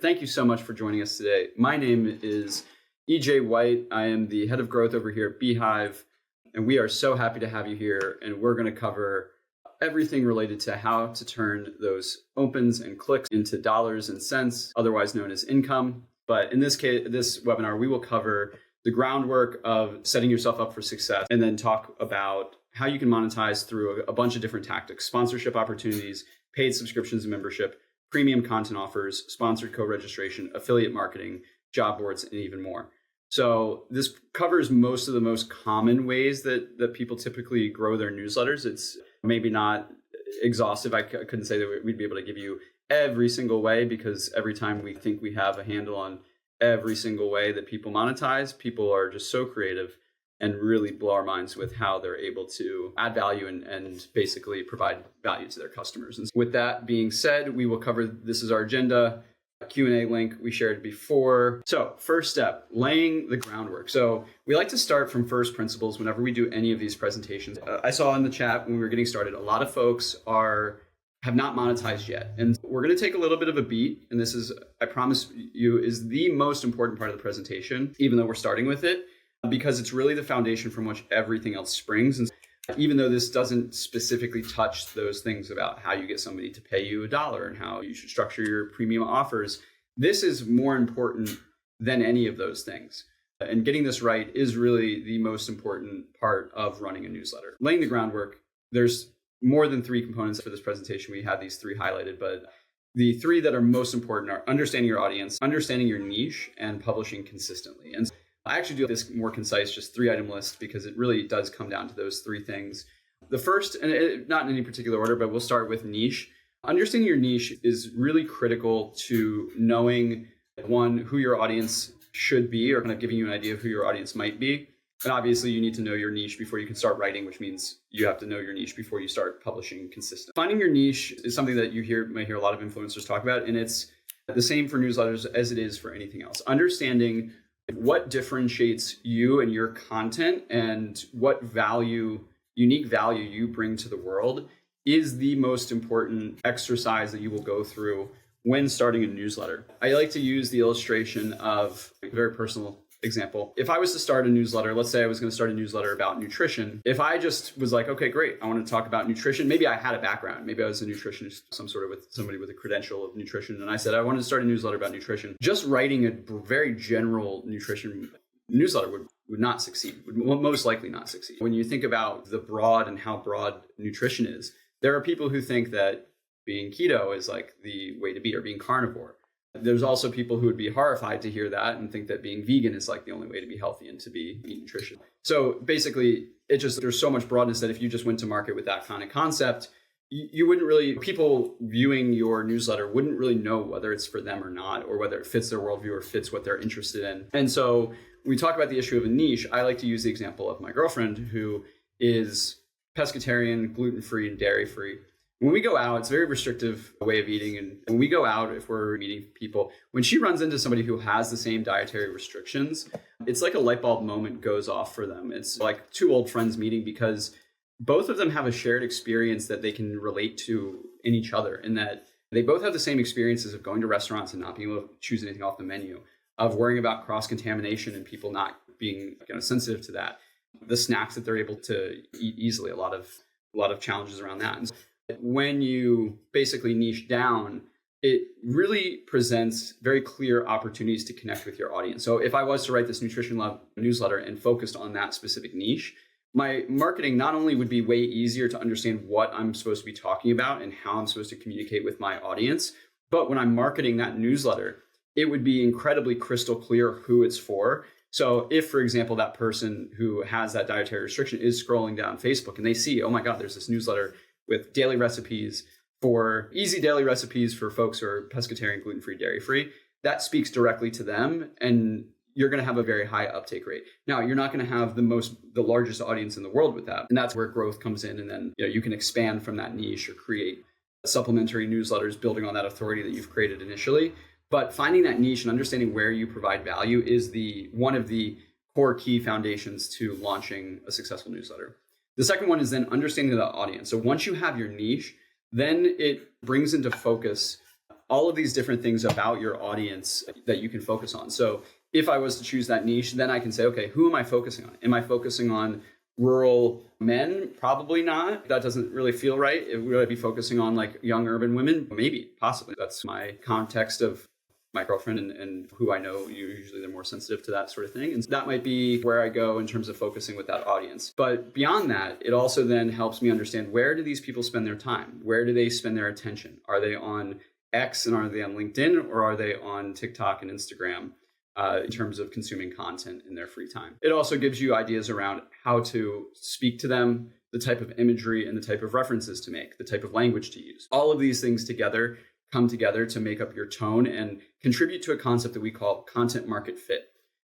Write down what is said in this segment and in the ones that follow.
Thank you so much for joining us today. My name is EJ White. I am the head of growth over here at beehiiv, and we are so happy to have you here. And we're going to cover everything related to how to turn those opens and clicks into dollars and cents, otherwise known as income. But in this case, this webinar, we will cover the groundwork of setting yourself up for success and then talk about how you can monetize through a bunch of different tactics: sponsorship opportunities, paid subscriptions and membership, premium content offers, sponsored co-registration, affiliate marketing, job boards, and even more. So this covers most of the most common ways that people typically grow their newsletters. It's maybe not exhaustive. I couldn't say that we'd be able to give you every single way, because every time we think we have a handle on every single way that people monetize, people are just so creative and really blow our minds with how they're able to add value and basically provide value to their customers. And with that being said, we will cover, this is our agenda, a Q&A link we shared before. So first step, laying the groundwork. So we like to start from first principles whenever we do any of these presentations. I saw in the chat when we were getting started, a lot of folks have not monetized yet. And we're going to take a little bit of a beat. And this is, I promise you, is the most important part of the presentation, even though we're starting with it, because it's really the foundation from which everything else springs. And even though this doesn't specifically touch those things about how you get somebody to pay you $1 and how you should structure your premium offers, this is more important than any of those things. And getting this right is really the most important part of running a newsletter. Laying the groundwork, there's more than 3 components for this presentation. We had these 3 highlighted, but the 3 that are most important are understanding your audience, understanding your niche, and publishing consistently. And I actually do this more concise, just 3-item list, because it really does come down to those 3 things. The first, and not in any particular order, but we'll start with niche. Understanding your niche is really critical to knowing, one, who your audience should be, or kind of giving you an idea of who your audience might be. And obviously you need to know your niche before you can start writing, which means you have to know your niche before you start publishing consistently. Finding your niche is something that may hear a lot of influencers talk about, and it's the same for newsletters as it is for anything else. Understanding what differentiates you and your content and what unique value you bring to the world is the most important exercise that you will go through when starting a newsletter. I like to use the illustration of a very personal example. If I was to start a newsletter, let's say I was going to start a newsletter about nutrition. If I just was like, okay, great, I want to talk about nutrition. Maybe I had a background. Maybe I was a nutritionist, somebody with a credential of nutrition. And I said, I wanted to start a newsletter about nutrition. Just writing a very general nutrition newsletter would not succeed, would most likely not succeed. When you think about the broad and how broad nutrition is, there are people who think that being keto is like the way to be, or being carnivore. There's also people who would be horrified to hear that and think that being vegan is like the only way to be healthy and to eat nutrition. So basically, there's so much broadness that if you just went to market with that kind of concept, you wouldn't really, people viewing your newsletter wouldn't really know whether it's for them or not, or whether it fits their worldview or fits what they're interested in. And so when we talk about the issue of a niche, I like to use the example of my girlfriend, who is pescatarian, gluten-free, and dairy-free. When we go out, it's a very restrictive way of eating. And when we go out, if we're meeting people, when she runs into somebody who has the same dietary restrictions, it's like a light bulb moment goes off for them. It's like 2 old friends meeting, because both of them have a shared experience that they can relate to in each other, in that they both have the same experiences of going to restaurants and not being able to choose anything off the menu, of worrying about cross-contamination and people not being sensitive to that, the snacks that they're able to eat easily, a lot of challenges around that. And when you basically niche down, it really presents very clear opportunities to connect with your audience. So if I was to write this nutrition lab newsletter and focused on that specific niche, my marketing not only would be way easier to understand what I'm supposed to be talking about and how I'm supposed to communicate with my audience, but when I'm marketing that newsletter, it would be incredibly crystal clear who it's for. So if, for example, that person who has that dietary restriction is scrolling down Facebook and they see, oh my God, there's this newsletter with daily recipes, for easy daily recipes for folks who are pescatarian, gluten-free, dairy-free, that speaks directly to them, and you're going to have a very high uptake rate. Now, you're not going to have the largest audience in the world with that, and that's where growth comes in, and then you can expand from that niche or create supplementary newsletters building on that authority that you've created initially. But finding that niche and understanding where you provide value is one of the core key foundations to launching a successful newsletter. The second one is then understanding the audience. So once you have your niche, then it brings into focus all of these different things about your audience that you can focus on. So if I was to choose that niche, then I can say, okay, who am I focusing on? Am I focusing on rural men? Probably not. That doesn't really feel right. Would I be focusing on like young urban women? Maybe, possibly. That's my context of my girlfriend and who I know. Usually they're more sensitive to that sort of thing. And that might be where I go in terms of focusing with that audience. But beyond that, it also then helps me understand, where do these people spend their time? Where do they spend their attention? Are they on X and are they on LinkedIn, or are they on TikTok and Instagram? In terms of consuming content in their free time. It also gives you ideas around how to speak to them, the type of imagery and the type of references to make, the type of language to use. All of these things together come together to make up your tone and contribute to a concept that we call content market fit.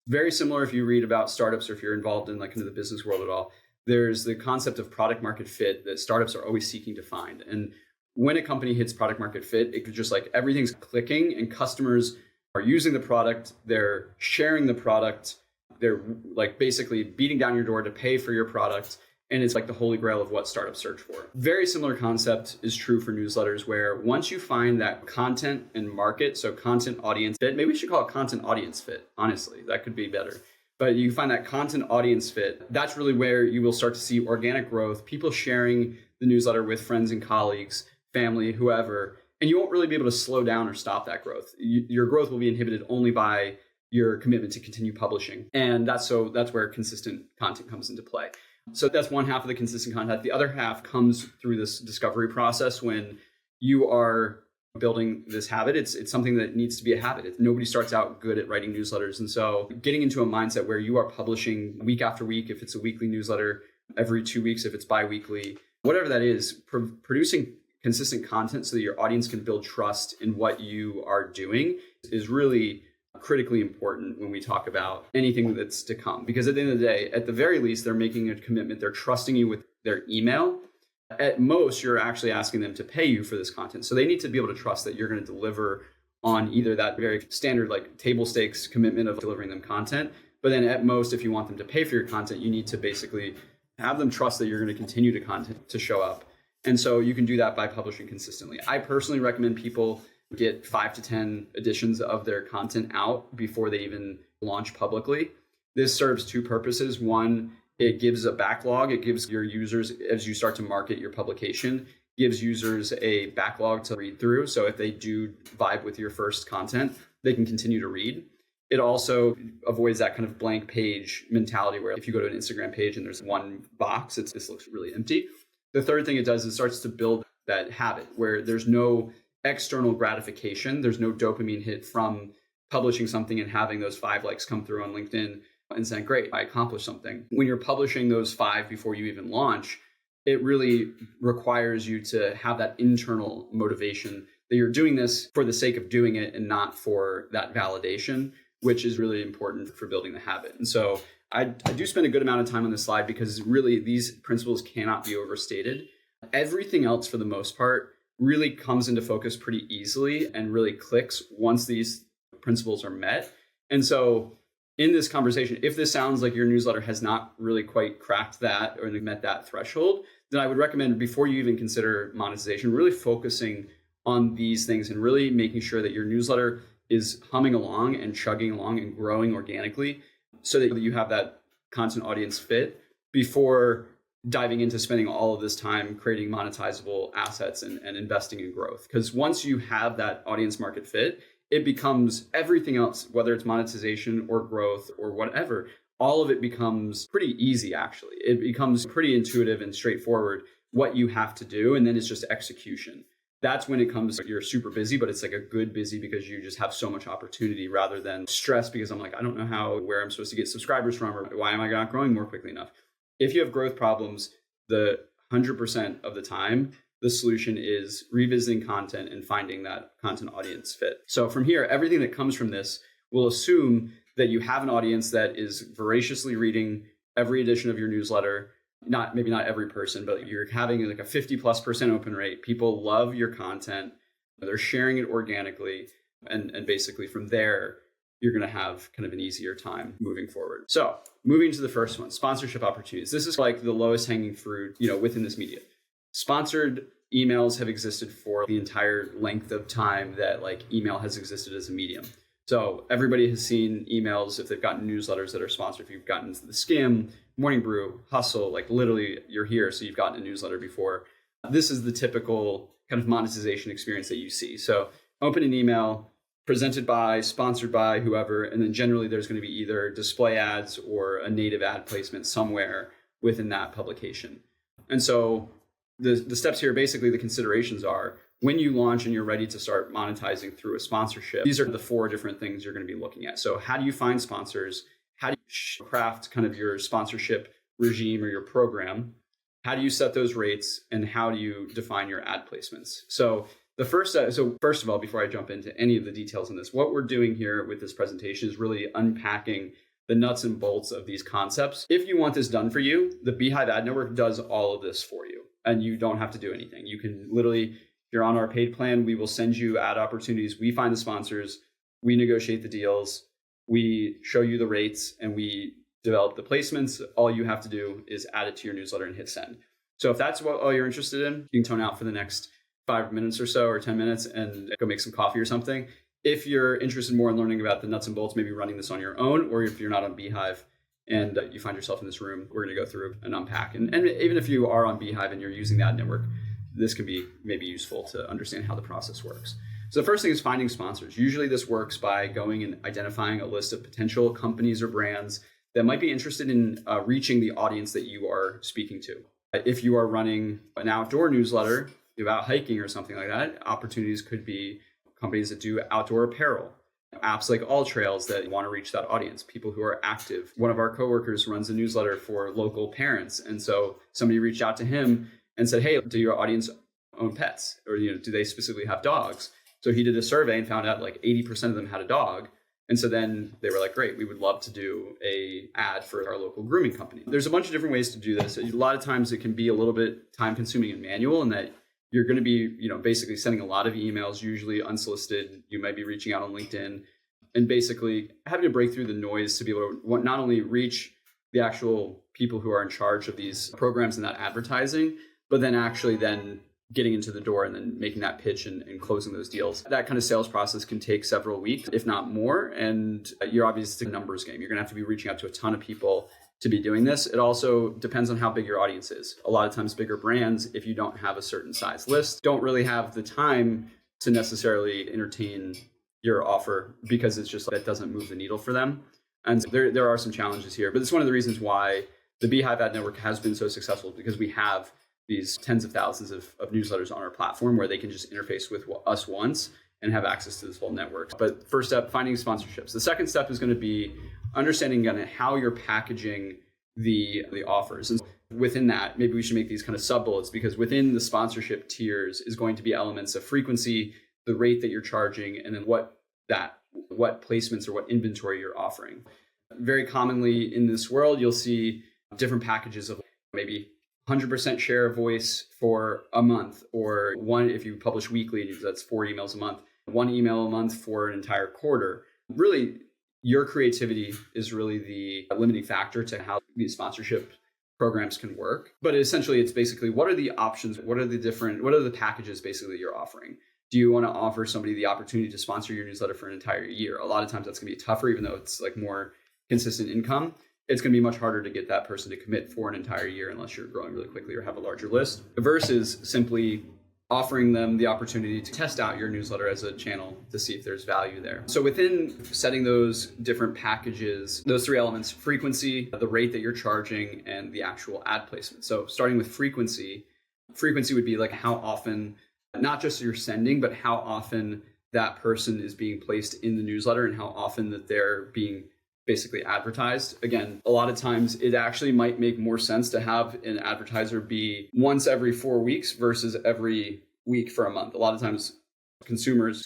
Very similar if you read about startups, or if you're involved in like into the business world at all. There's the concept of product market fit that startups are always seeking to find. And when a company hits product market fit, it could just like everything's clicking and customers are using the product, they're sharing the product, they're like basically beating down your door to pay for your product. And it's like the holy grail of what startups search for. Very similar concept is true for newsletters, where once you find that content and market, so content audience fit, maybe we should call it content audience fit. Honestly, that could be better. But you find that content audience fit, that's really where you will start to see organic growth, people sharing the newsletter with friends and colleagues, family, whoever. And you won't really be able to slow down or stop that growth. Your growth will be inhibited only by your commitment to continue publishing. And that's where consistent content comes into play. So that's one half of the consistent content. The other half comes through this discovery process when you are building this habit. It's something that needs to be a habit. Nobody starts out good at writing newsletters. And so getting into a mindset where you are publishing week after week, if it's a weekly newsletter, every 2 weeks, if it's bi-weekly, whatever that is, producing consistent content so that your audience can build trust in what you are doing is really critically important when we talk about anything that's to come. Because at the end of the day, at the very least, they're making a commitment. They're trusting you with their email. At most, you're actually asking them to pay you for this content. So they need to be able to trust that you're going to deliver on either that very standard like table stakes commitment of delivering them content. But then at most, if you want them to pay for your content, you need to basically have them trust that you're going to continue to show up. And so you can do that by publishing consistently. I personally recommend people get 5 to 10 editions of their content out before they even launch publicly. This serves two purposes. One, it gives a backlog. It gives your users, as you start to market your publication, gives users a backlog to read through. So if they do vibe with your first content, they can continue to read. It also avoids that kind of blank page mentality where if you go to an Instagram page and there's one box, this looks really empty. The third thing it does is it starts to build that habit where there's no external gratification. There's no dopamine hit from publishing something and having those 5 likes come through on LinkedIn and saying, great, I accomplished something. When you're publishing those 5 before you even launch, it really requires you to have that internal motivation that you're doing this for the sake of doing it and not for that validation, which is really important for building the habit. And so I do spend a good amount of time on this slide because really these principles cannot be overstated. Everything else, for the most part, really comes into focus pretty easily and really clicks once these principles are met. And so in this conversation, if this sounds like your newsletter has not really quite cracked that or met that threshold, then I would recommend, before you even consider monetization, really focusing on these things and really making sure that your newsletter is humming along and chugging along and growing organically so that you have that content audience fit before diving into spending all of this time creating monetizable assets and investing in growth. Because once you have that audience market fit, it becomes everything else, whether it's monetization or growth or whatever, all of it becomes pretty easy, actually. It becomes pretty intuitive and straightforward what you have to do. And then it's just execution. That's when it comes, you're super busy, but it's like a good busy because you just have so much opportunity rather than stress because I'm like, I don't know where I'm supposed to get subscribers from, or why am I not growing more quickly enough? If you have growth problems, the 100% of the time, the solution is revisiting content and finding that content audience fit. So from here, everything that comes from this will assume that you have an audience that is voraciously reading every edition of your newsletter. Maybe not every person, but you're having like a 50+% open rate. People love your content. They're sharing it organically. And basically from there, you're going to have kind of an easier time moving forward. So moving to the first one, sponsorship opportunities. This is like the lowest hanging fruit, within this media. Sponsored emails have existed for the entire length of time that like email has existed as a medium. So everybody has seen emails if they've gotten newsletters that are sponsored. If you've gotten the Skim, Morning Brew, Hustle, like literally you're here, so you've gotten a newsletter before. This is the typical kind of monetization experience that you see. So open an email, presented by, sponsored by whoever, and then generally there's going to be either display ads or a native ad placement somewhere within that publication. And so the steps here, basically the considerations are when you launch and you're ready to start monetizing through a sponsorship, these are the 4 different things you're going to be looking at. So how do you find sponsors? How do you craft kind of your sponsorship regime or your program? How do you set those rates? And how do you define your ad placements? So first of all, before I jump into any of the details in this, what we're doing here with this presentation is really unpacking the nuts and bolts of these concepts. If you want this done for you, the beehiiv ad network does all of this for you, and you don't have to do anything. You can literally, if you're on our paid plan, we will send you ad opportunities. We find the sponsors, we negotiate the deals, we show you the rates, and we develop the placements. All you have to do is add it to your newsletter and hit send. So if that's what all you're interested in, you can tone out for the next 5 minutes or so, or 10 minutes, and go make some coffee or something. If you're interested more in learning about the nuts and bolts, maybe running this on your own, or if you're not on beehiiv and you find yourself in this room, we're going to go through and unpack. And even if you are on beehiiv and you're using the ad network, this can be maybe useful to understand how the process works. So the first thing is finding sponsors. Usually this works by going and identifying a list of potential companies or brands that might be interested in reaching the audience that you are speaking to. If you are running an outdoor newsletter about hiking or something like that, opportunities could be companies that do outdoor apparel, apps like All Trails that want to reach that audience, people who are active. One of our coworkers runs a newsletter for local parents. And so somebody reached out to him and said, hey, do your audience own pets? Or do they specifically have dogs? So he did a survey and found out like 80% of them had a dog. And so then they were like, great, we would love to do a ad for our local grooming company. There's a bunch of different ways to do this. A lot of times it can be a little bit time consuming and manual in that you're going to be, basically sending a lot of emails, usually unsolicited. You might be reaching out on LinkedIn and basically having to break through the noise to be able to not only reach the actual people who are in charge of these programs and that advertising, but then actually then getting into the door and then making that pitch and closing those deals. That kind of sales process can take several weeks, if not more. And you're obviously a numbers game. You're going to have to be reaching out to a ton of people to be doing this. It also depends on how big your audience is. A lot of times bigger brands, if you don't have a certain size list, don't really have the time to necessarily entertain your offer because it's just that doesn't move the needle for them. And there are some challenges here, but it's one of the reasons why the beehiiv ad network has been so successful, because we have these tens of thousands of newsletters on our platform where they can just interface with us once and have access to this whole network. But first step, finding sponsorships. The second step is going to be understanding kind of how you're packaging the offers. And within that, maybe we should make these kind of sub bullets, because within the sponsorship tiers is going to be elements of frequency, the rate that you're charging, and then what placements or what inventory you're offering. Very commonly in this world, you'll see different packages of maybe 100% share of voice for a month, or one, if you publish weekly, that's 4 emails a month, 1 email a month for an entire quarter. Really, your creativity is really the limiting factor to how these sponsorship programs can work. But essentially, it's basically, what are the options? What are the packages basically that you're offering? Do you want to offer somebody the opportunity to sponsor your newsletter for an entire year? A lot of times that's going to be tougher, even though it's like more consistent income. It's going to be much harder to get that person to commit for an entire year unless you're growing really quickly or have a larger list, versus simply offering them the opportunity to test out your newsletter as a channel to see if there's value there. So within setting those different packages, those 3 elements: frequency, the rate that you're charging, and the actual ad placement. So starting with frequency would be like how often, not just you're sending, but how often that person is being placed in the newsletter and how often that they're being basically advertised. Again, a lot of times it actually might make more sense to have an advertiser be once every 4 weeks versus every week for a month. A lot of times consumers,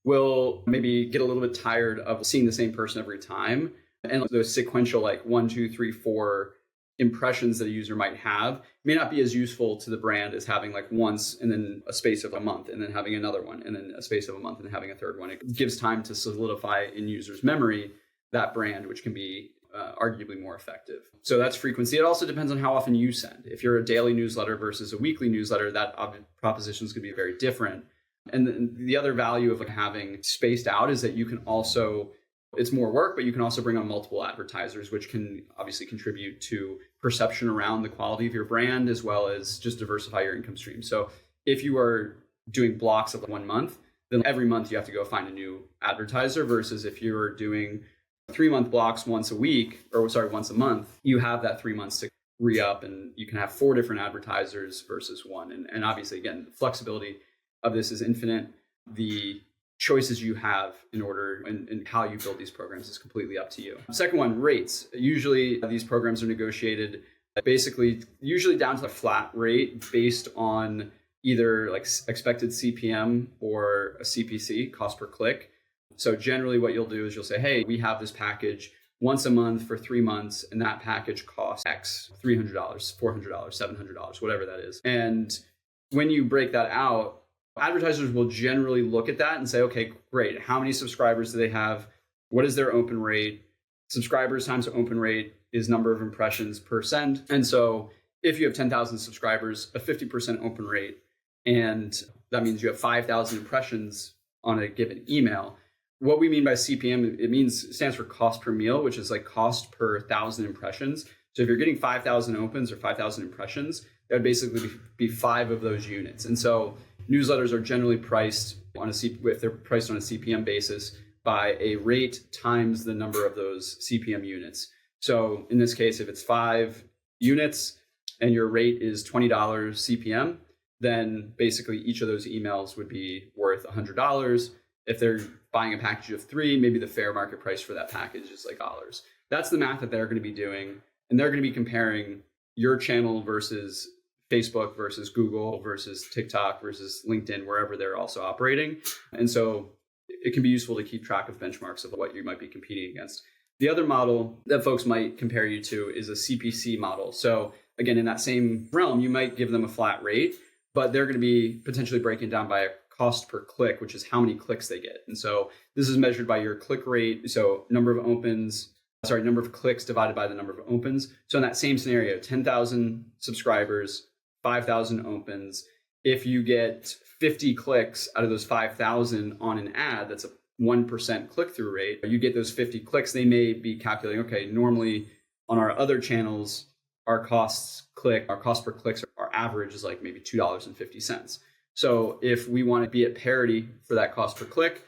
will maybe get a little bit tired of seeing the same person every time. And those sequential, like 1, 2, 3, 4 impressions that a user might have may not be as useful to the brand as having like once and then a space of a month and then having another one and then a space of a month and having a third one. It gives time to solidify in users' memory that brand, which can be arguably more effective. So that's frequency. It also depends on how often you send. If you're a daily newsletter versus a weekly newsletter, that proposition is going to be very different. And the other value of having spaced out is that you can also, it's more work, but you can also bring on multiple advertisers, which can obviously contribute to perception around the quality of your brand, as well as just diversify your income stream. So if you are doing blocks of 1 month, then every month you have to go find a new advertiser, versus if you're doing 3-month blocks once a month, you have that 3 months to re-up, and you can have 4 different advertisers versus one. And obviously, again, the flexibility of this is infinite. The choices you have in order and how you build these programs is completely up to you. Second one, rates. Usually these programs are negotiated basically usually down to a flat rate based on either like expected CPM or a CPC, cost per click. So generally what you'll do is you'll say, hey, we have this package once a month for 3 months, and that package costs X, $300, $400, $700, whatever that is. And when you break that out, advertisers will generally look at that and say, okay, great. How many subscribers do they have? What is their open rate? Subscribers times open rate is number of impressions per send. And so if you have 10,000 subscribers, a 50% open rate, and that means you have 5,000 impressions on a given email. What we mean by CPM, it stands for cost per meal, which is like cost per 1,000 impressions. So if you're getting 5,000 opens or 5,000 impressions, that would basically be 5 of those units. And so newsletters are generally priced if they're priced on a CPM basis by a rate times the number of those CPM units. So in this case, if it's 5 units and your rate is $20 CPM, then basically each of those emails would be worth $100. If they're buying a package of 3, maybe the fair market price for that package is like dollars. That's the math that they're going to be doing. And they're going to be comparing your channel versus Facebook versus Google versus TikTok versus LinkedIn, wherever they're also operating. And so it can be useful to keep track of benchmarks of what you might be competing against. The other model that folks might compare you to is a CPC model. So again, in that same realm, you might give them a flat rate, but they're going to be potentially breaking down by a cost per click, which is how many clicks they get. And so this is measured by your click rate. So number of clicks divided by the number of opens. So in that same scenario, 10,000 subscribers, 5,000 opens. If you get 50 clicks out of those 5,000 on an ad, that's a 1% click-through rate. You get those 50 clicks, they may be calculating, okay, normally on our other channels, our cost per clicks, our average is like maybe $2.50. So if we want to be at parity for that cost per click,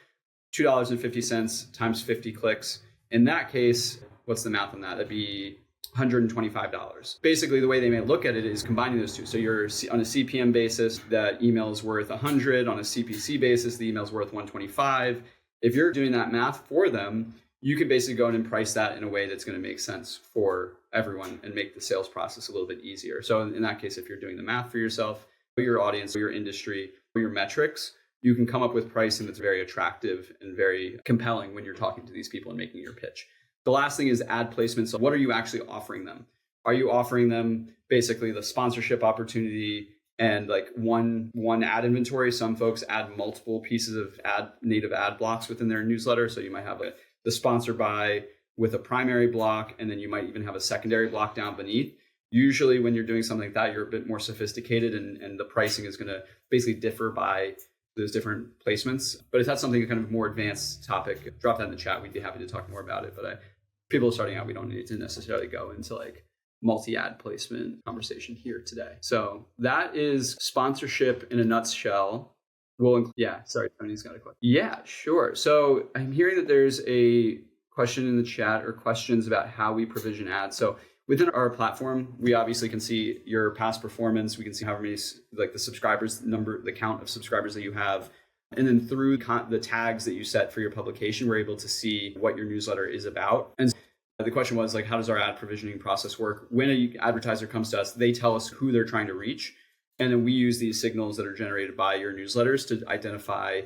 $2.50 times 50 clicks. In that case, what's the math on that? That'd be $125. Basically, the way they may look at it is combining those two. So you're on a CPM basis, that email is worth 100. On a CPC basis, the email is worth 125. If you're doing that math for them, you can basically go in and price that in a way that's going to make sense for everyone and make the sales process a little bit easier. So in that case, if you're doing the math for yourself, for your audience, for your industry, for your metrics, you can come up with pricing that's very attractive and very compelling when you're talking to these people and making your pitch. The last thing is ad placement. So what are you actually offering them? Are you offering them basically the sponsorship opportunity and like one ad inventory? Some folks add multiple pieces of native ad blocks within their newsletter. So you might have the sponsor by with a primary block, and then you might even have a secondary block down beneath. Usually when you're doing something like that, you're a bit more sophisticated, and the pricing is going to basically differ by those different placements. But if that's something kind of more advanced topic, drop that in the chat. We'd be happy to talk more about it. But people starting out, we don't need to necessarily go into like multi-ad placement conversation here today. So that is sponsorship in a nutshell. Sorry, Tony's got a question. Yeah, sure. So I'm hearing that there's a question in the chat or questions about how we provision ads. So within our platform, we obviously can see your past performance. We can see how many, like the subscribers number, the count of subscribers that you have. And then through the tags that you set for your publication, we're able to see what your newsletter is about. And the question was like, how does our ad provisioning process work? When an advertiser comes to us, they tell us who they're trying to reach. And then we use these signals that are generated by your newsletters to identify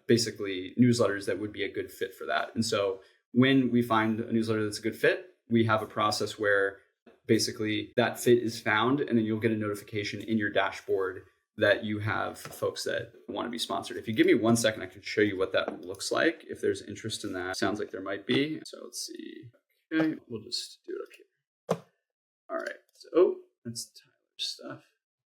basically newsletters that would be a good fit for that. And so when we find a newsletter that's a good fit, we have a process where basically that fit is found, and then you'll get a notification in your dashboard that you have folks that want to be sponsored. If you give me 1 second, I can show you what that looks like if there's interest in that. Sounds like there might be. So let's see. Okay, we'll just do it up here. All right. So, that's Tyler's stuff.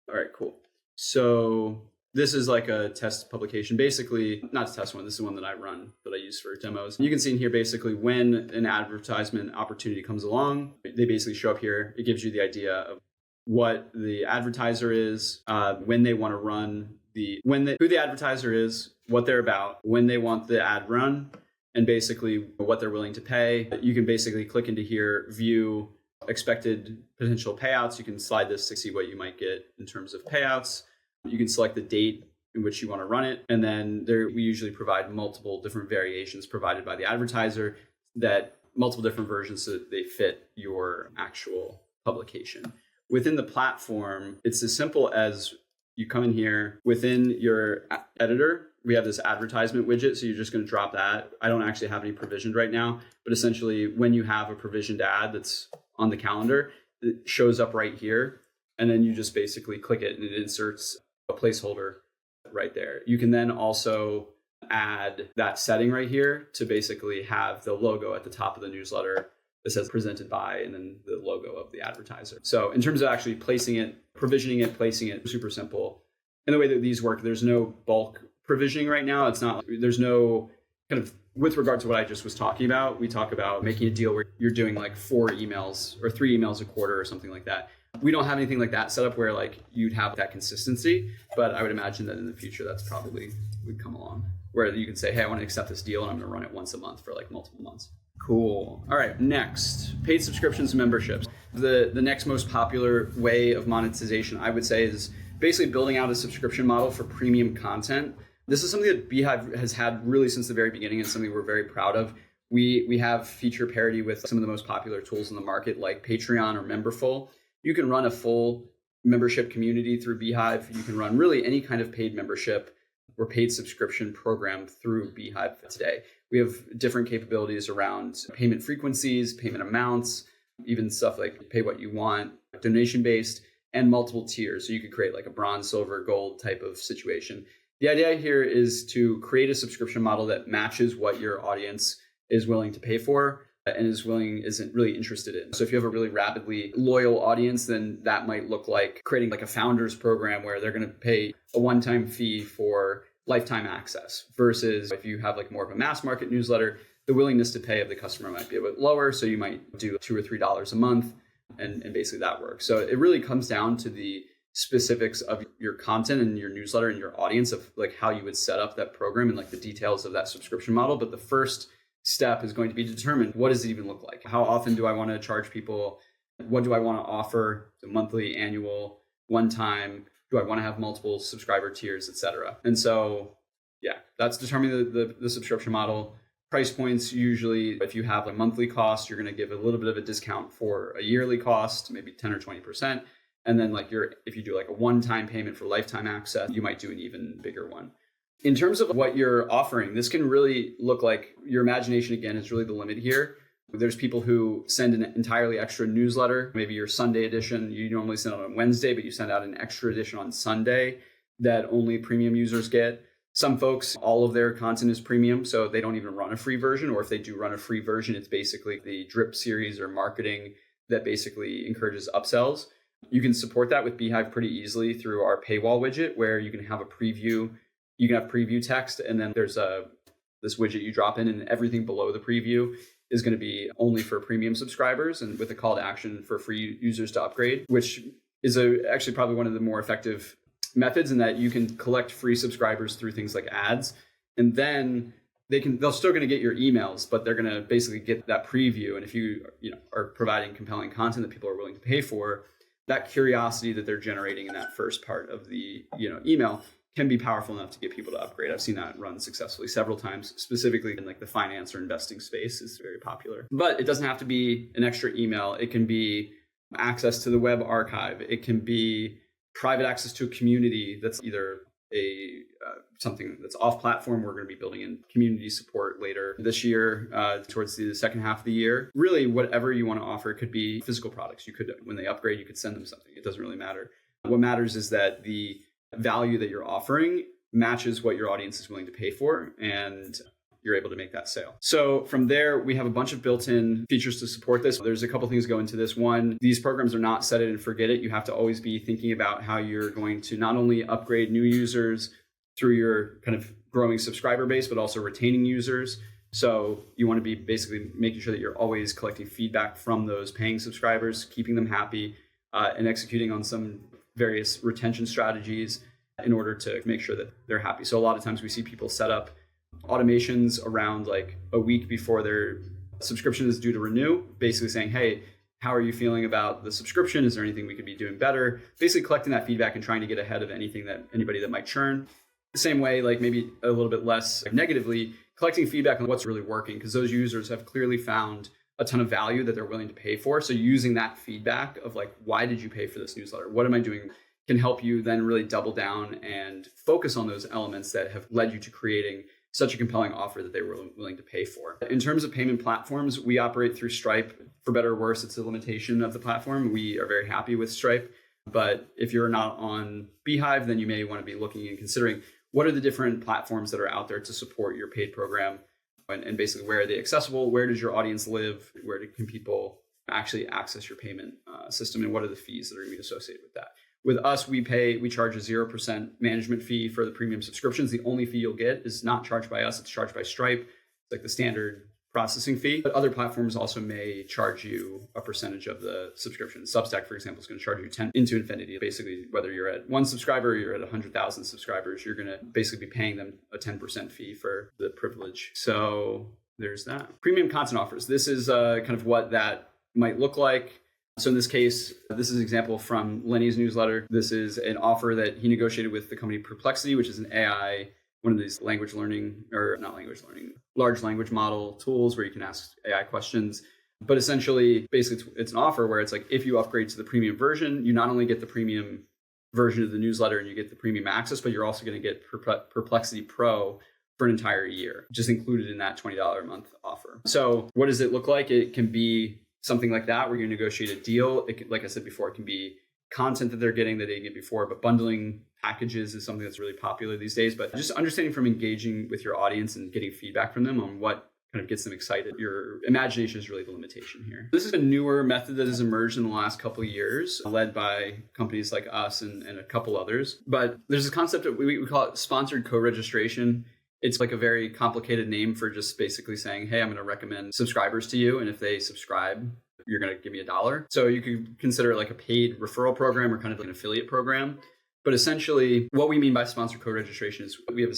All right, cool. So this is like a test publication. Basically, not a test one. This is one that I run, that I use for demos. You can see in here, basically, when an advertisement opportunity comes along, they basically show up here. It gives you the idea of what the advertiser is, when they want to run who the advertiser is, what they're about, when they want the ad run, and basically what they're willing to pay. You can basically click into here, view expected potential payouts. You can slide this to see what you might get in terms of payouts. You can select the date in which you want to run it. And then we usually provide multiple different variations provided by the advertiser, that multiple different versions so that they fit your actual publication. Within the platform, it's as simple as you come in here within your editor. We have this advertisement widget, so you're just going to drop that. I don't actually have any provisioned right now, but essentially when you have a provisioned ad that's on the calendar, it shows up right here. And then you just basically click it and it inserts a placeholder right there. You can then also add that setting right here to basically have the logo at the top of the newsletter that says presented by, and then the logo of the advertiser. So in terms of actually placing it, provisioning it, placing it, super simple. And the way that these work, there's no bulk provisioning right now. There's no kind of, with regard to what I just was talking about, we talk about making a deal where you're doing like 4 emails or 3 emails a quarter or something like that. We don't have anything like that set up where like you'd have that consistency, but I would imagine that in the future that's probably would come along, where you can say, hey, I want to accept this deal and I'm going to run it once a month for like multiple months. Cool. All right, next, paid subscriptions and memberships. The next most popular way of monetization, I would say, is basically building out a subscription model for premium content. This is something that beehiiv has had really since the very beginning, and something we're very proud of. We have feature parity with some of the most popular tools in the market, like Patreon or Memberful. You can run a full membership community through beehiiv. You can run really any kind of paid membership or paid subscription program through beehiiv today. We have different capabilities around payment frequencies, payment amounts, even stuff like pay what you want, donation-based, and multiple tiers. So you could create like a bronze, silver, gold type of situation. The idea here is to create a subscription model that matches what your audience is willing to pay for and isn't really interested in. So if you have a really rapidly loyal audience, then that might look like creating like a founders program where they're going to pay a one-time fee for lifetime access, versus if you have like more of a mass market newsletter, the willingness to pay of the customer might be a bit lower. So you might do $2 or $3 a month, and basically that works. So it really comes down to the specifics of your content and your newsletter and your audience, of like how you would set up that program and like the details of that subscription model. But the first step is going to be to determine, what does it even look like? How often do I want to charge people? What do I want to offer? The monthly, annual, one time? Do I want to have multiple subscriber tiers, et cetera? And so, yeah, that's determining the subscription model. Price points, usually if you have a monthly cost, you're going to give a little bit of a discount for a yearly cost, maybe 10 or 20%. And then if you do like a one-time payment for lifetime access, you might do an even bigger one. In terms of what you're offering, this can really look like your imagination, again, is really the limit here. There's people who send an entirely extra newsletter, maybe your Sunday edition. You normally send it on Wednesday, but you send out an extra edition on Sunday that only premium users get. Some folks, all of their content is premium, so they don't even run a free version. Or if they do run a free version, it's basically the drip series or marketing that basically encourages upsells. You can support that with beehiiv pretty easily through our paywall widget, where you can have a preview. You can have preview text, and then there's this widget you drop in, and everything below the preview is going to be only for premium subscribers, and with a call to action for free users to upgrade, which is actually probably one of the more effective methods, in that you can collect free subscribers through things like ads, and then they're still going to get your emails, but they're going to basically get that preview. And if you are providing compelling content that people are willing to pay for, that curiosity that they're generating in that first part of the email can be powerful enough to get people to upgrade. I've seen that run successfully several times, specifically in like the finance or investing space is very popular. But it doesn't have to be an extra email. It can be access to the web archive. It can be private access to a community that's either something that's off platform. We're going to be building in community support later this year, towards the second half of the year. Really, whatever you want to offer. It could be physical products. You could, when they upgrade, you could send them something. It doesn't really matter. What matters is that the value that you're offering matches what your audience is willing to pay for. And you're able to make that sale. So from there, we have a bunch of built-in features to support this. There's a couple things go into this. One, these programs are not set it and forget it. You have to always be thinking about how you're going to not only upgrade new users through your kind of growing subscriber base, but also retaining users. So you want to be basically making sure that you're always collecting feedback from those paying subscribers, keeping them happy, and executing on some various retention strategies in order to make sure that they're happy. So a lot of times we see people set up automations around like a week before their subscription is due to renew, basically saying, hey, how are you feeling about the subscription? Is there anything we could be doing better? Basically collecting that feedback and trying to get ahead of anybody that might churn. The same way, like maybe a little bit less negatively, collecting feedback on what's really working, because those users have clearly found a ton of value that they're willing to pay for. So using that feedback of like, why did you pay for this newsletter? What am I doing? Can help you then really double down and focus on those elements that have led you to creating such a compelling offer that they were willing to pay for. In terms of payment platforms, we operate through Stripe. For better or worse, it's a limitation of the platform. We are very happy with Stripe. But if you're not on beehiiv, then you may want to be looking and considering what are the different platforms that are out there to support your paid program, and basically where are they accessible? Where does your audience live? Where can people actually access your payment system? And what are the fees that are going to be associated with that? With us, we charge a 0% management fee for the premium subscriptions. The only fee you'll get is not charged by us, it's charged by Stripe. It's like the standard processing fee. But other platforms also may charge you a percentage of the subscription. Substack, for example, is going to charge you 10 into infinity. Basically, whether you're at 1 subscriber or you're at 100,000 subscribers, you're going to basically be paying them a 10% fee for the privilege. So there's that. Premium content offers. This is kind of what that might look like. So in this case, this is an example from Lenny's newsletter. This is an offer that he negotiated with the company Perplexity, which is an AI, one of these large language model tools where you can ask AI questions. But essentially, basically, it's an offer where it's like, if you upgrade to the premium version, you not only get the premium version of the newsletter and you get the premium access, but you're also going to get Perplexity Pro for an entire year, just included in that $20 a month offer. So what does it look like? It can be something like that where you negotiate a deal. Like I said before, it can be content that they're getting that they didn't get before, but bundling packages is something that's really popular these days. But just understanding from engaging with your audience and getting feedback from them on what kind of gets them excited. Your imagination is really the limitation here. This is a newer method that has emerged in the last couple of years, led by companies like us and a couple others. But there's this concept that we call it sponsored co-registration. It's like a very complicated name for just basically saying, hey, I'm going to recommend subscribers to you. And if they subscribe, you're going to give me $1. So you could consider it like a paid referral program or kind of like an affiliate program. But essentially, what we mean by sponsored co-registration is we have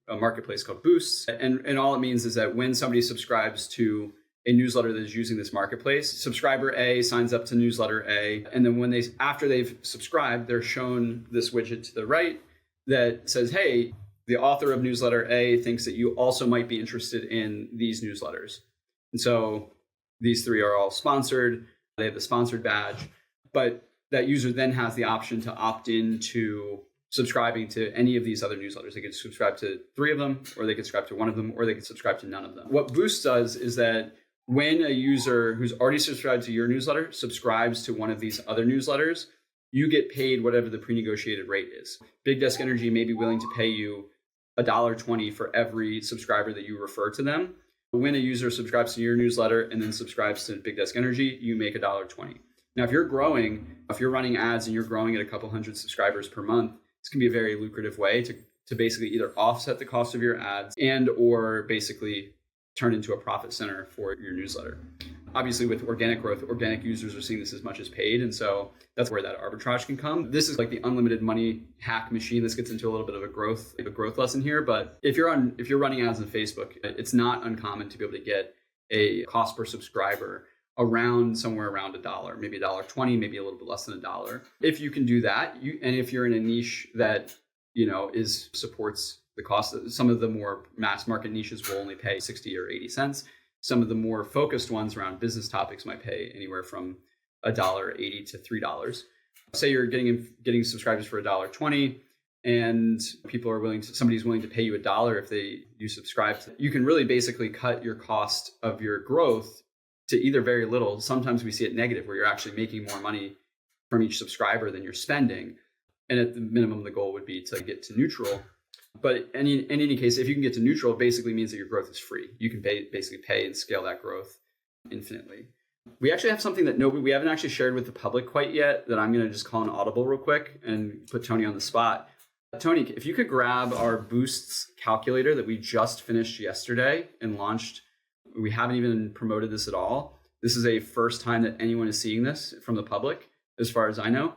a marketplace called Boosts. And all it means is that when somebody subscribes to a newsletter that is using this marketplace, subscriber A signs up to newsletter A. And then after they've subscribed, they're shown this widget to the right that says, hey, the author of newsletter A thinks that you also might be interested in these newsletters. And so these 3 are all sponsored. They have the sponsored badge, but that user then has the option to opt into subscribing to any of these other newsletters. They could subscribe to 3 of them, or they could subscribe to 1 of them, or they could subscribe to none of them. What Boost does is that when a user who's already subscribed to your newsletter subscribes to one of these other newsletters, you get paid whatever the pre-negotiated rate is. Big Desk Energy may be willing to pay you $1.20 for every subscriber that you refer to them. When a user subscribes to your newsletter and then subscribes to Big Desk Energy, you make $1.20. Now, if you're running ads and you're growing at a couple hundred subscribers per month, this can be a very lucrative way to basically either offset the cost of your ads and or basically turn into a profit center for your newsletter. Obviously, with organic growth, organic users are seeing this as much as paid. And so that's where that arbitrage can come. This is like the unlimited money hack machine. This gets into a little bit of a growth lesson here. But if you're running ads on Facebook, it's not uncommon to be able to get a cost per subscriber somewhere around $1, maybe $1.20, maybe a little bit less than $1. If you can do that, and if you're in a niche that supports the cost, some of the more mass market niches will only pay 60 or 80 cents. Some of the more focused ones around business topics might pay anywhere from $1.80 to $3. Say you're getting subscribers for $1.20, and somebody's willing to pay you $1 if you subscribe. You can really basically cut your cost of your growth to either very little. Sometimes we see it negative, where you're actually making more money from each subscriber than you're spending. And at the minimum, the goal would be to get to neutral. But in any case, if you can get to neutral, it basically means that your growth is free. You can basically pay and scale that growth infinitely. We actually have something that we haven't actually shared with the public quite yet that I'm going to just call an audible real quick and put Tony on the spot. Tony, if you could grab our Boosts calculator that we just finished yesterday and launched. We haven't even promoted this at all. This is a first time that anyone is seeing this from the public, as far as I know.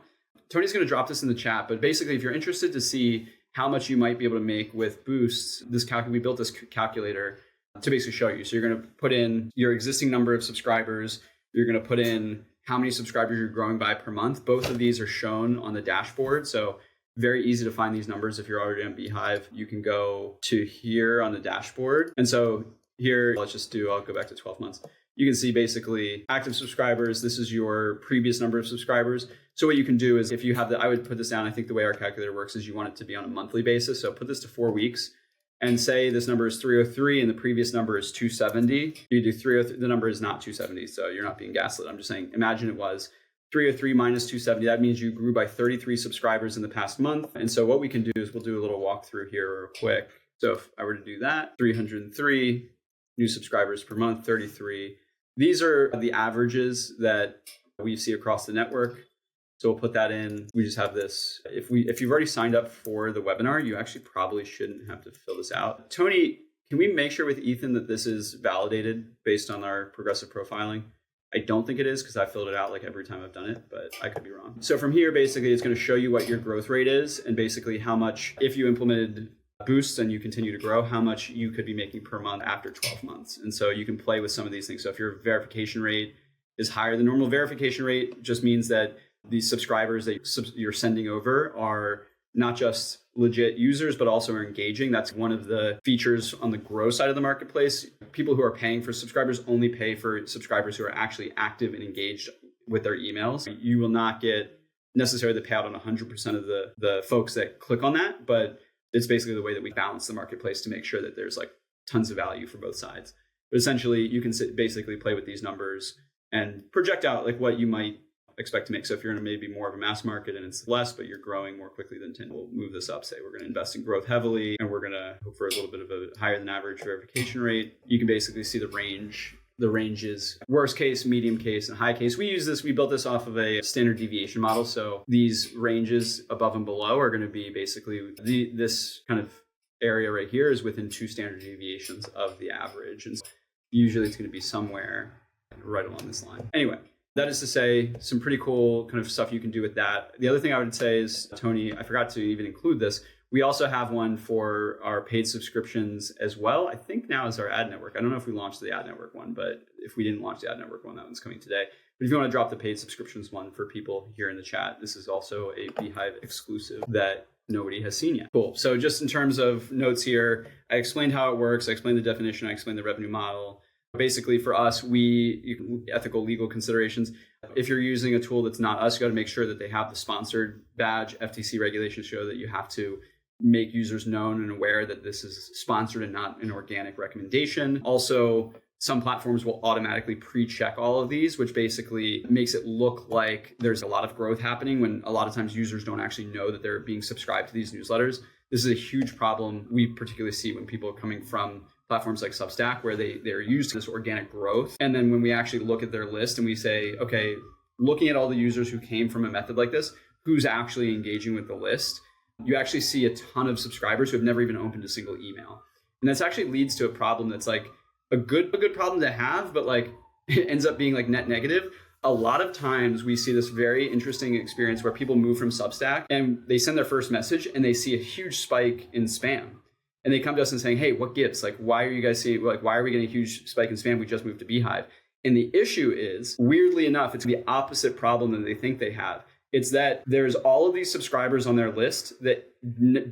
Tony's going to drop this in the chat, but basically, if you're interested to see how much you might be able to make with Boosts, we built this calculator to basically show you. So you're going to put in your existing number of subscribers. You're going to put in how many subscribers you're growing by per month. Both of these are shown on the dashboard. So very easy to find these numbers. If you're already on beehiiv, you can go to here on the dashboard. And so here, I'll go back to 12 months. You can see basically active subscribers. This is your previous number of subscribers. So what you can do is if you have I would put this down. I think the way our calculator works is you want it to be on a monthly basis. So put this to 4 weeks and say this number is 303 and the previous number is 270. You do 303, the number is not 270. So you're not being gaslit. I'm just saying, imagine it was 303 minus 270. That means you grew by 33 subscribers in the past month. And so what we can do is we'll do a little walkthrough here real quick. So if I were to do that, 303 new subscribers per month, 33. These are the averages that we see across the network. So we'll put that in. We just have this. If you've already signed up for the webinar, you actually probably shouldn't have to fill this out. Tony, can we make sure with Ethan that this is validated based on our progressive profiling? I don't think it is because I filled it out like every time I've done it, but I could be wrong. So from here, basically, it's going to show you what your growth rate is and basically how much, if you implemented Boosts and you continue to grow, how much you could be making per month after 12 months. And so you can play with some of these things. So if your verification rate is higher than normal, verification rate just means that these subscribers that you're sending over are not just legit users, but also are engaging. That's one of the features on the grow side of the marketplace. People who are paying for subscribers only pay for subscribers who are actually active and engaged with their emails. You will not get necessarily the payout on 100% of the folks that click on that, but it's basically the way that we balance the marketplace to make sure that there's like tons of value for both sides. But essentially, you can basically play with these numbers and project out like what you might expect to make. So if you're in maybe more of a mass market and it's less, but you're growing more quickly than 10, we'll move this up. Say we're going to invest in growth heavily and we're going to hope for a little bit of a higher than average verification rate. You can basically see the range. The range is worst case, medium case, and high case. We built this off of a standard deviation model. So these ranges above and below are going to be basically this kind of area right here is within 2 standard deviations of the average. And so usually it's going to be somewhere right along this line. Anyway, that is to say some pretty cool kind of stuff you can do with that. The other thing I would say is, Tony, I forgot to even include this. We also have one for our paid subscriptions as well. I think now is our ad network. I don't know if we launched the ad network one, but if we didn't launch the ad network one, that one's coming today. But if you want to drop the paid subscriptions one for people here in the chat, this is also a beehiiv exclusive that nobody has seen yet. Cool. So just in terms of notes here, I explained how it works. I explained the definition. I explained the revenue model. Basically for us, ethical legal considerations. If you're using a tool that's not us, you got to make sure that they have the sponsored badge. FTC regulations show that you have to make users known and aware that this is sponsored and not an organic recommendation. Also, some platforms will automatically pre-check all of these, which basically makes it look like there's a lot of growth happening when a lot of times users don't actually know that they're being subscribed to these newsletters. This is a huge problem we particularly see when people are coming from platforms like Substack, where they're used to this organic growth. And then when we actually look at their list and we say, okay, looking at all the users who came from a method like this, who's actually engaging with the list, you actually see a ton of subscribers who have never even opened a single email. And this actually leads to a problem that's like a good problem to have, but like it ends up being like net negative. A lot of times we see this very interesting experience where people move from Substack and they send their first message and they see a huge spike in spam. And they come to us and saying, hey, what gives? Like, why are you guys seeing, like, why are we getting a huge spike in spam? We just moved to beehiiv. And the issue is, weirdly enough, it's the opposite problem that they think they have. It's that there's all of these subscribers on their list that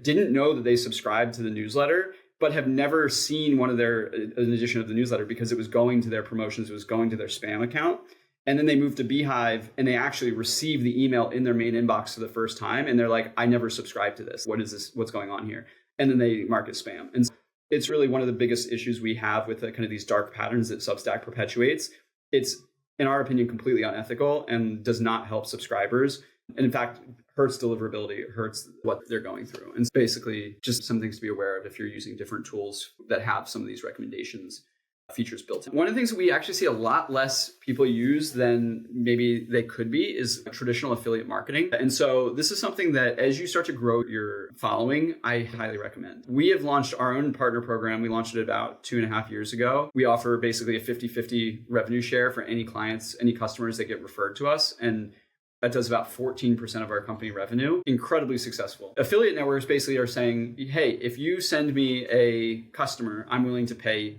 didn't know that they subscribed to the newsletter, but have never seen an edition of the newsletter because it was going to their promotions, it was going to their spam account. And then they move to beehiiv and they actually receive the email in their main inbox for the first time. And they're like, I never subscribed to this. What is this? What's going on here? And then they mark it spam. And it's really one of the biggest issues we have with kind of these dark patterns that Substack perpetuates. It's, in our opinion, completely unethical and does not help subscribers. And in fact, hurts deliverability, it hurts what they're going through. And it's basically just some things to be aware of if you're using different tools that have some of these recommendations features built in. One of the things that we actually see a lot less people use than maybe they could be is traditional affiliate marketing. And so this is something that as you start to grow your following, I highly recommend. We have launched our own partner program. We launched it about 2.5 years ago. We offer basically a 50-50 revenue share for any clients, any customers that get referred to us. And that does about 14% of our company revenue. Incredibly successful. Affiliate networks basically are saying, hey, if you send me a customer, I'm willing to pay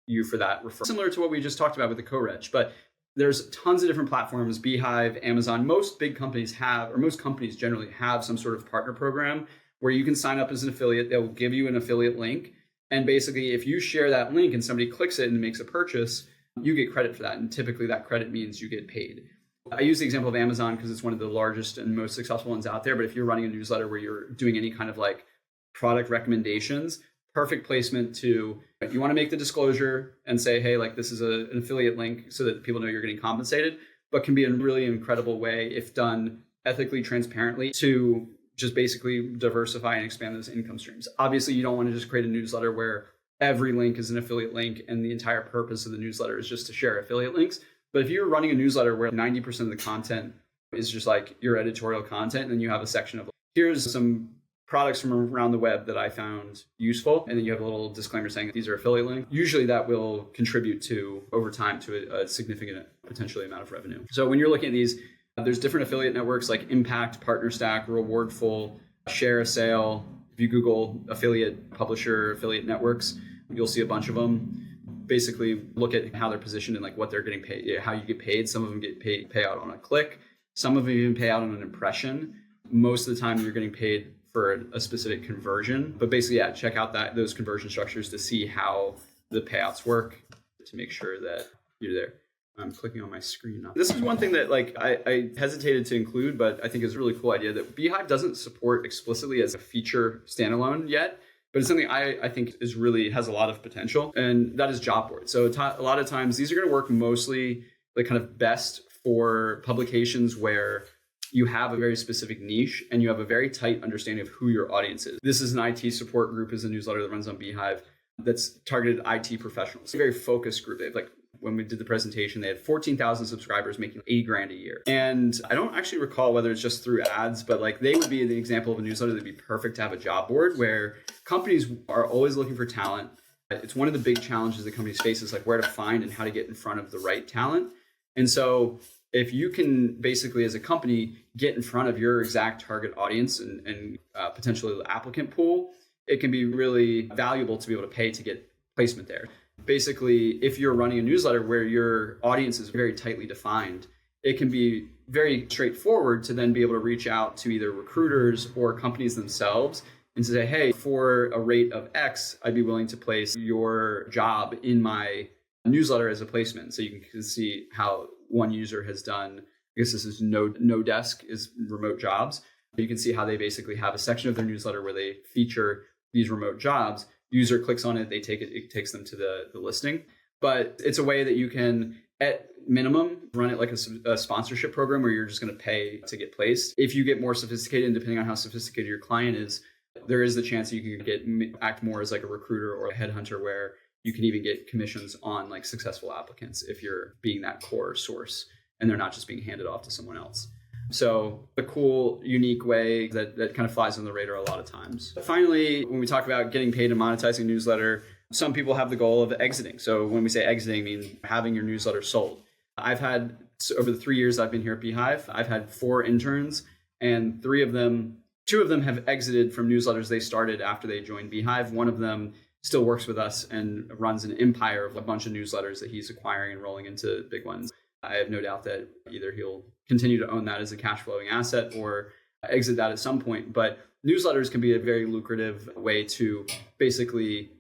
you for that referral. Similar to what we just talked about with the co-reg, but there's tons of different platforms, beehiiv, Amazon. Most big companies have, or most companies generally have some sort of partner program where you can sign up as an affiliate. They'll give you an affiliate link. And basically, if you share that link and somebody clicks it and makes a purchase, you get credit for that. And typically that credit means you get paid. I use the example of Amazon because it's one of the largest and most successful ones out there. But if you're running a newsletter where you're doing any kind of like product recommendations, perfect placement to, if you want to make the disclosure and say, hey, like this is an affiliate link so that people know you're getting compensated, but can be a really incredible way if done ethically, transparently, to just basically diversify and expand those income streams. Obviously, you don't want to just create a newsletter where every link is an affiliate link and the entire purpose of the newsletter is just to share affiliate links. But if you're running a newsletter where 90% of the content is just like your editorial content, and then you have a section of here's some products from around the web that I found useful, and then you have a little disclaimer saying these are affiliate links, usually that will contribute to, over time, to a significant potentially amount of revenue. So when you're looking at these, there's different affiliate networks like Impact, PartnerStack, Rewardful, Share a Sale. If you Google affiliate publisher, affiliate networks, you'll see a bunch of them. Basically look at how they're positioned and like what they're getting paid, how you get paid. Some of them get pay out on a click. Some of them even pay out on an impression. Most of the time you're getting paid for a specific conversion. But basically, yeah, check out those conversion structures to see how the payouts work to make sure that you're there. I'm clicking on my screen now. This is one thing that like I hesitated to include, but I think is a really cool idea that beehiiv doesn't support explicitly as a feature standalone yet. But it's something I think is really has a lot of potential, and that is job boards. So a lot of times these are going to work mostly like kind of best for publications where you have a very specific niche and you have a very tight understanding of who your audience is. This is an IT support group, is a newsletter that runs on beehiiv that's targeted IT professionals. It's a very focused group. They have like, when we did the presentation, they had 14,000 subscribers making $80,000 a year. And I don't actually recall whether it's just through ads, but like they would be the example of a newsletter that'd be perfect to have a job board where companies are always looking for talent. It's one of the big challenges that companies face is like where to find and how to get in front of the right talent. And so if you can basically as a company get in front of your exact target audience and potentially the applicant pool, it can be really valuable to be able to pay to get placement there. Basically, if you're running a newsletter where your audience is very tightly defined, it can be very straightforward to then be able to reach out to either recruiters or companies themselves and say, hey, for a rate of X, I'd be willing to place your job in my newsletter as a placement. So you can see how one user has done, I guess this is no desk is remote jobs. You can see how they basically have a section of their newsletter where they feature these remote jobs. User clicks on it, it takes them to the listing. But it's a way that you can, at minimum, run it like a sponsorship program where you're just going to pay to get placed. If you get more sophisticated, and depending on how sophisticated your client is, there is the chance that you can act more as like a recruiter or a headhunter where you can even get commissions on like successful applicants if you're being that core source and they're not just being handed off to someone else. So a cool, unique way that kind of flies on the radar a lot of times. Finally, when we talk about getting paid and monetizing a newsletter, some people have the goal of exiting. So when we say exiting, I mean having your newsletter sold. I've had, over the 3 years I've been here at beehiiv, I've had 4 interns and 2 of them have exited from newsletters they started after they joined beehiiv. One of them still works with us and runs an empire of a bunch of newsletters that he's acquiring and rolling into big ones. I have no doubt that either he'll continue to own that as a cash flowing asset or exit that at some point. But newsletters can be a very lucrative way to basically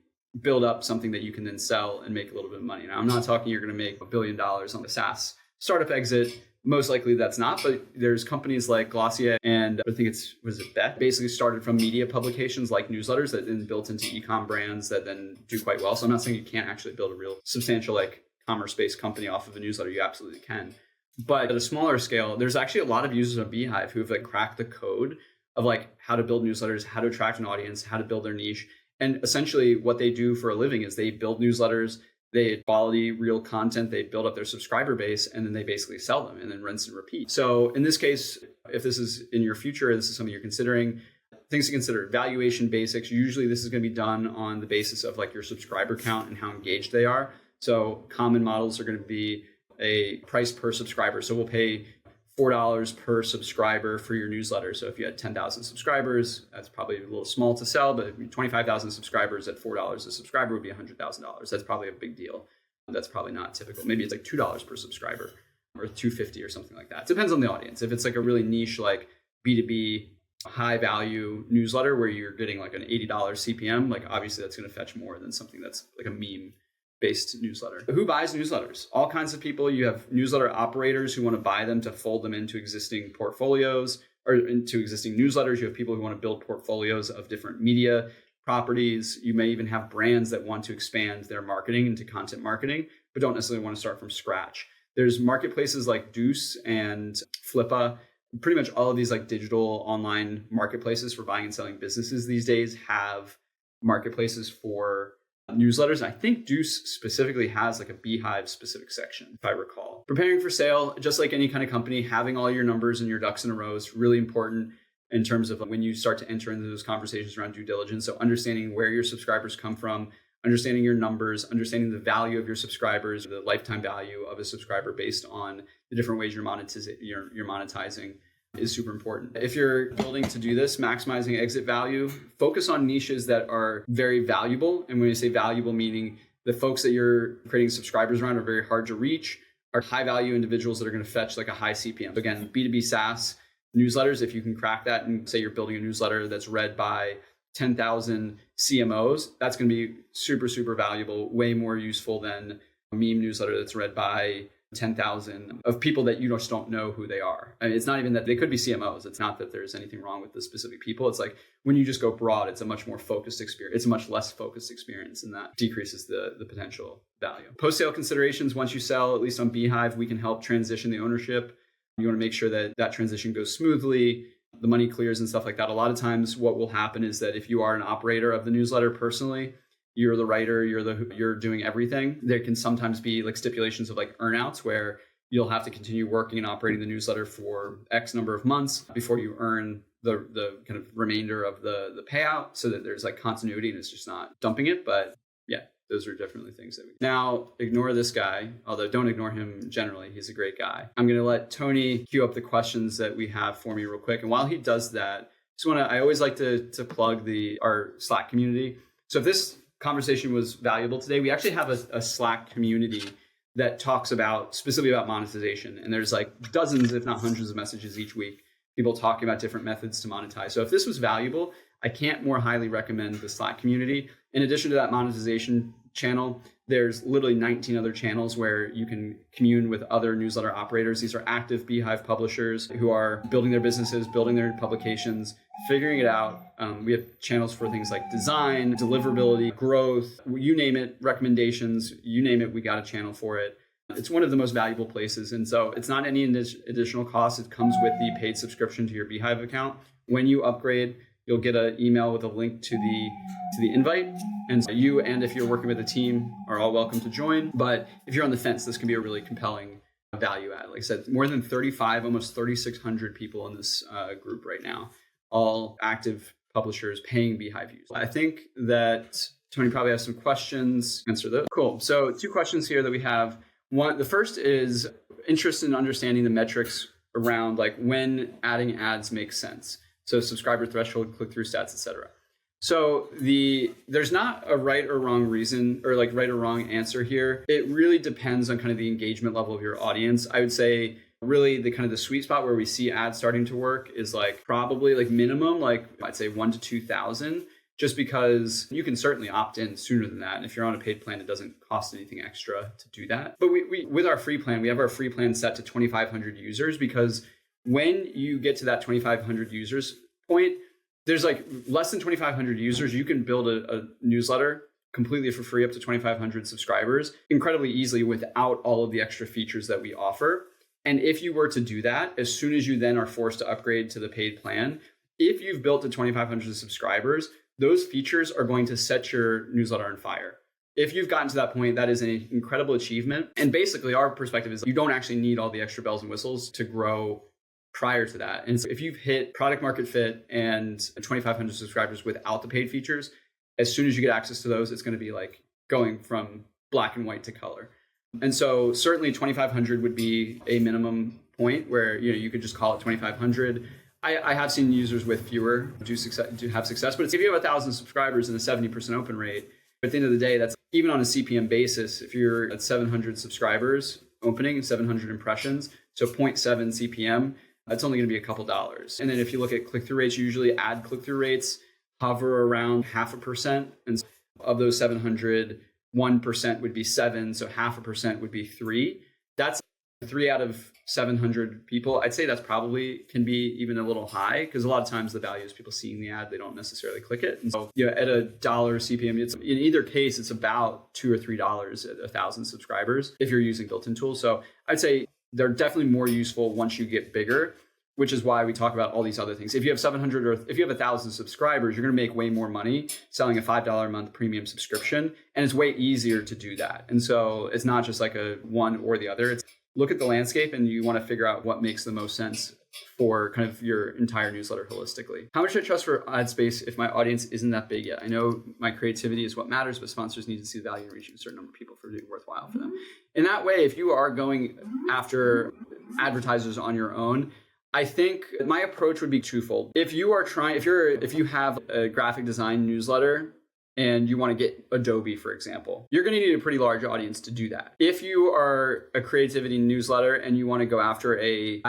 build up something that you can then sell and make a little bit of money. Now, I'm not talking you're going to make $1 billion on the SaaS startup exit. Most likely that's not, but there's companies like Glossier and I think was it Bet, basically started from media publications like newsletters that then built into e-com brands that then do quite well. So I'm not saying you can't actually build a real substantial like commerce-based company off of a newsletter. You absolutely can. But at a smaller scale, there's actually a lot of users of beehiiv who've like cracked the code of like how to build newsletters, how to attract an audience, how to build their niche. And essentially what they do for a living is they build newsletters, they quality real content, they build up their subscriber base, and then they basically sell them and then rinse and repeat. So in this case, if this is in your future, this is something you're considering, things to consider: valuation basics. Usually this is going to be done on the basis of like your subscriber count and how engaged they are. So common models are going to be a price per subscriber. So we'll pay $4 per subscriber for your newsletter. So if you had 10,000 subscribers, that's probably a little small to sell, but 25,000 subscribers at $4 a subscriber would be $100,000. That's probably a big deal. That's probably not typical. Maybe it's like $2 per subscriber or $2.50 or something like that. It depends on the audience. If it's like a really niche, like B2B, high value newsletter where you're getting like an $80 CPM, like obviously that's going to fetch more than something that's like a meme based newsletter. Who buys newsletters? All kinds of people. You have newsletter operators who want to buy them to fold them into existing portfolios or into existing newsletters. You have people who want to build portfolios of different media properties. You may even have brands that want to expand their marketing into content marketing, but don't necessarily want to start from scratch. There's marketplaces like Deuce and Flippa. Pretty much all of these like digital online marketplaces for buying and selling businesses these days have marketplaces for newsletters. And I think Deuce specifically has like a beehiiv specific section, if I recall. Preparing for sale, just like any kind of company, having all your numbers and your ducks in a row is really important in terms of when you start to enter into those conversations around due diligence. So understanding where your subscribers come from, understanding your numbers, understanding the value of your subscribers, the lifetime value of a subscriber based on the different ways you're monetizing is super important. If you're building to do this, maximizing exit value, focus on niches that are very valuable. And when you say valuable, meaning the folks that you're creating subscribers around are very hard to reach, are high value individuals that are going to fetch like a high CPM. So again, B2B SaaS newsletters, if you can crack that and say you're building a newsletter that's read by 10,000 CMOs, that's going to be super, super valuable, way more useful than a meme newsletter that's read by 10,000 of people that you just don't know who they are. I mean, it's not even that they could be CMOs. It's not that there's anything wrong with the specific people. It's like when you just go broad, it's a much more focused experience. It's a much less focused experience, and that decreases the potential value. Post-sale considerations: once you sell, at least on beehiiv, we can help transition the ownership. You want to make sure that that transition goes smoothly, the money clears and stuff like that. A lot of times what will happen is that if you are an operator of the newsletter personally, you're the writer, you're doing everything, there can sometimes be like stipulations of like earnouts where you'll have to continue working and operating the newsletter for X number of months before you earn the kind of remainder of the payout, so that there's like continuity and it's just not dumping it. But yeah, those are definitely things that we now ignore this guy, although don't ignore him generally. He's a great guy. I'm going to let Tony queue up the questions that we have for me real quick. And while he does that, I always like to plug our Slack community. So if this conversation was valuable today, we actually have a Slack community that talks specifically about monetization. And there's like dozens, if not hundreds of messages each week, people talking about different methods to monetize. So if this was valuable, I can't more highly recommend the Slack community. In addition to that monetization channel, there's literally 19 other channels where you can commune with other newsletter operators. These are active beehiiv publishers who are building their businesses, building their publications, figuring it out. We have channels for things like design, deliverability, growth, you name it, recommendations, you name it, we got a channel for it. It's one of the most valuable places. And so it's not any additional cost. It comes with the paid subscription to your beehiiv account. When you upgrade, you'll get an email with a link to the invite. And so you, and if you're working with a team, are all welcome to join. But if you're on the fence, this can be a really compelling value add. Like I said, more than 35, almost 3,600 people in this group right now, all active publishers paying beehiiv use. I think that Tony probably has some questions. Answer those. Cool. So 2 questions here that we have. One, the first is interest in understanding the metrics around like when adding ads makes sense. So subscriber threshold, click-through stats, etc. So there's not a right or wrong reason or like right or wrong answer here. It really depends on kind of the engagement level of your audience. I would say really the kind of the sweet spot where we see ads starting to work is like probably like minimum, like I'd say 1,000 to 2,000, just because you can certainly opt in sooner than that. And if you're on a paid plan, it doesn't cost anything extra to do that. But we with our free plan, we have our free plan set to 2,500 users, because when you get to that 2,500 users point, there's like less than 2,500 users. You can build a newsletter completely for free up to 2,500 subscribers incredibly easily without all of the extra features that we offer. And if you were to do that, as soon as you then are forced to upgrade to the paid plan, if you've built to 2,500 subscribers, those features are going to set your newsletter on fire. If you've gotten to that point, that is an incredible achievement. And basically, our perspective is you don't actually need all the extra bells and whistles to grow prior to that. And so if you've hit product market fit and 2,500 subscribers without the paid features, as soon as you get access to those, it's going to be like going from black and white to color. And so certainly 2,500 would be a minimum point where you could just call it 2,500. I have seen users with fewer do have success, but if you have 1,000 subscribers and a 70% open rate, at the end of the day, that's even on a CPM basis. If you're at 700 subscribers opening, 700 impressions, so 0.7 CPM, that's only going to be a couple dollars. And then if you look at click-through rates, usually ad click-through rates hover around 0.5%. And so of those 700, 1% would be 7, so 0.5% would be 3. That's 3 out of 700 people. I'd say that's probably can be even a little high because a lot of times the value is people seeing the ad, they don't necessarily click it. And so at $1 CPM, it's in either case, it's about $2 or $3 at 1,000 subscribers if you're using built-in tools. So I'd say they're definitely more useful once you get bigger, which is why we talk about all these other things. If you have 700 or if you have 1,000 subscribers, you're going to make way more money selling a $5 a month premium subscription. And it's way easier to do that. And so it's not just like a one or the other. It's look at the landscape and you want to figure out what makes the most sense for kind of your entire newsletter holistically. How much do I trust for ad space if my audience isn't that big yet? I know my creativity is what matters, but sponsors need to see the value in reaching a certain number of people for it being worthwhile for them. In that way, if you are going after advertisers on your own, I think my approach would be twofold. If you have a graphic design newsletter and you want to get Adobe, for example, you're going to need a pretty large audience to do that. If you are a creativity newsletter and you want to go after a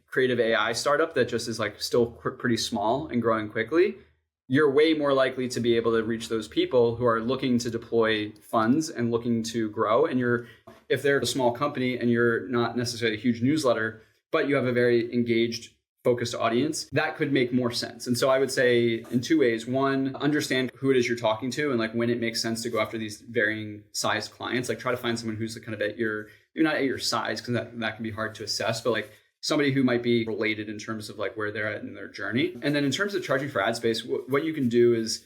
creative AI startup that just is like still pretty small and growing quickly, you're way more likely to be able to reach those people who are looking to deploy funds and looking to grow. And if they're a small company and you're not necessarily a huge newsletter, but you have a very engaged, focused audience, that could make more sense. And so I would say in two ways. One, understand who it is you're talking to and like when it makes sense to go after these varying size clients. Like try to find someone who's kind of you're not at your size because that can be hard to assess, but like somebody who might be related in terms of like where they're at in their journey. And then in terms of charging for ad space, what you can do is,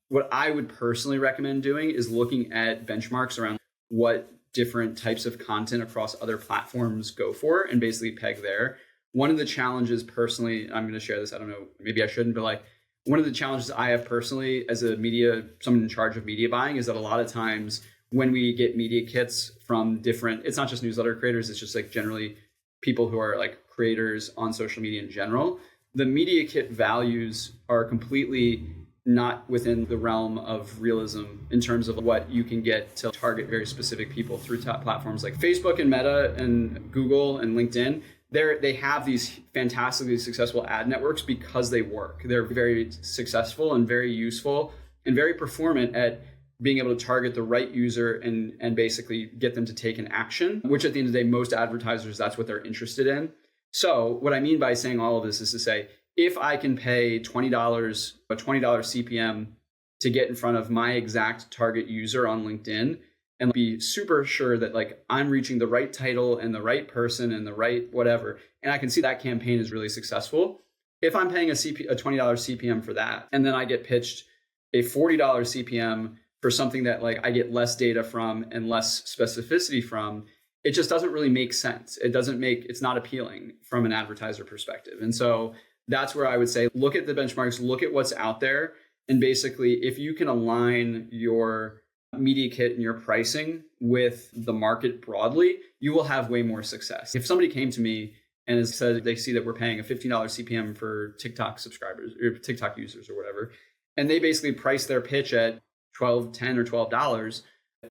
what I would personally recommend doing is looking at benchmarks around what different types of content across other platforms go for and basically peg there. One of the challenges personally, I'm going to share this, I don't know, maybe I shouldn't, but like one of the challenges I have personally as someone in charge of media buying is that a lot of times when we get media kits from it's not just newsletter creators, it's just like generally people who are like creators on social media in general, the media kit values are completely not within the realm of realism in terms of what you can get to target very specific people through top platforms like Facebook and Meta and Google and LinkedIn. They have these fantastically successful ad networks because they work. They're very successful and very useful and very performant at being able to target the right user and basically get them to take an action, which at the end of the day, most advertisers, that's what they're interested in. So what I mean by saying all of this is to say, if I can pay $20, a $20 CPM to get in front of my exact target user on LinkedIn and be super sure that like I'm reaching the right title and the right person and the right whatever, and I can see that campaign is really successful. If I'm paying a $20 CPM for that, and then I get pitched a $40 CPM for something that like I get less data from and less specificity from, it just doesn't really make sense. It's not appealing from an advertiser perspective. And so that's where I would say, look at the benchmarks, look at what's out there. And basically, if you can align your media kit and your pricing with the market broadly, you will have way more success. If somebody came to me and said they see that we're paying a $15 CPM for TikTok subscribers or TikTok users or whatever, and they basically price their pitch at $10 or $12,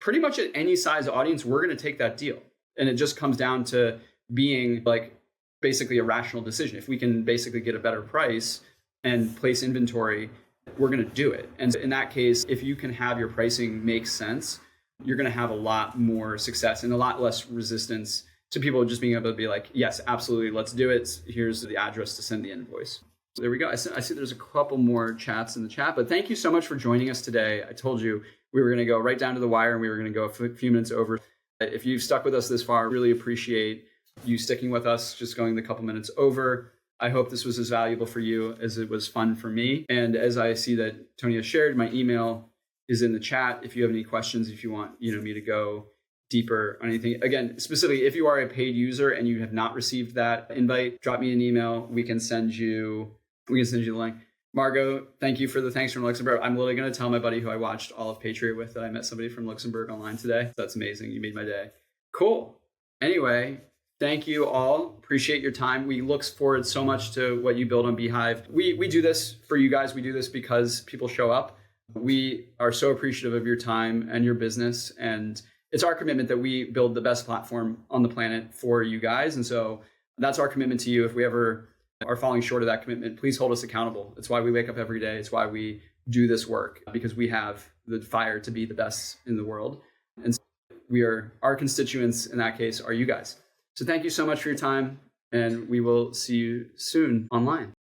pretty much at any size audience, we're going to take that deal. And it just comes down to being like basically a rational decision. If we can basically get a better price and place inventory, we're going to do it. And in that case, if you can have your pricing make sense, you're going to have a lot more success and a lot less resistance to people just being able to be like, yes, absolutely, let's do it. Here's the address to send the invoice. So there we go. I see there's a couple more chats in the chat, but thank you so much for joining us today. I told you we were going to go right down to the wire and we were going to go a few minutes over. If you've stuck with us this far, I really appreciate you sticking with us, just going the couple minutes over. I hope this was as valuable for you as it was fun for me. And as I see that Tony has shared, my email is in the chat. If you have any questions, if you want me to go deeper on anything, again, specifically, if you are a paid user and you have not received that invite, drop me an email. We can send you the link. Margot, thank you for the thanks from Luxembourg. I'm literally going to tell my buddy who I watched all of Patriot with that I met somebody from Luxembourg online today. That's amazing. You made my day. Cool. Anyway, thank you all. Appreciate your time. We look forward so much to what you build on beehiiv. We do this for you guys. We do this because people show up. We are so appreciative of your time and your business. And it's our commitment that we build the best platform on the planet for you guys. And so that's our commitment to you. If we ever are falling short of that commitment, please hold us accountable. It's why we wake up every day. It's why we do this work, because we have the fire to be the best in the world. And so our constituents in that case are you guys. So thank you so much for your time, and we will see you soon online.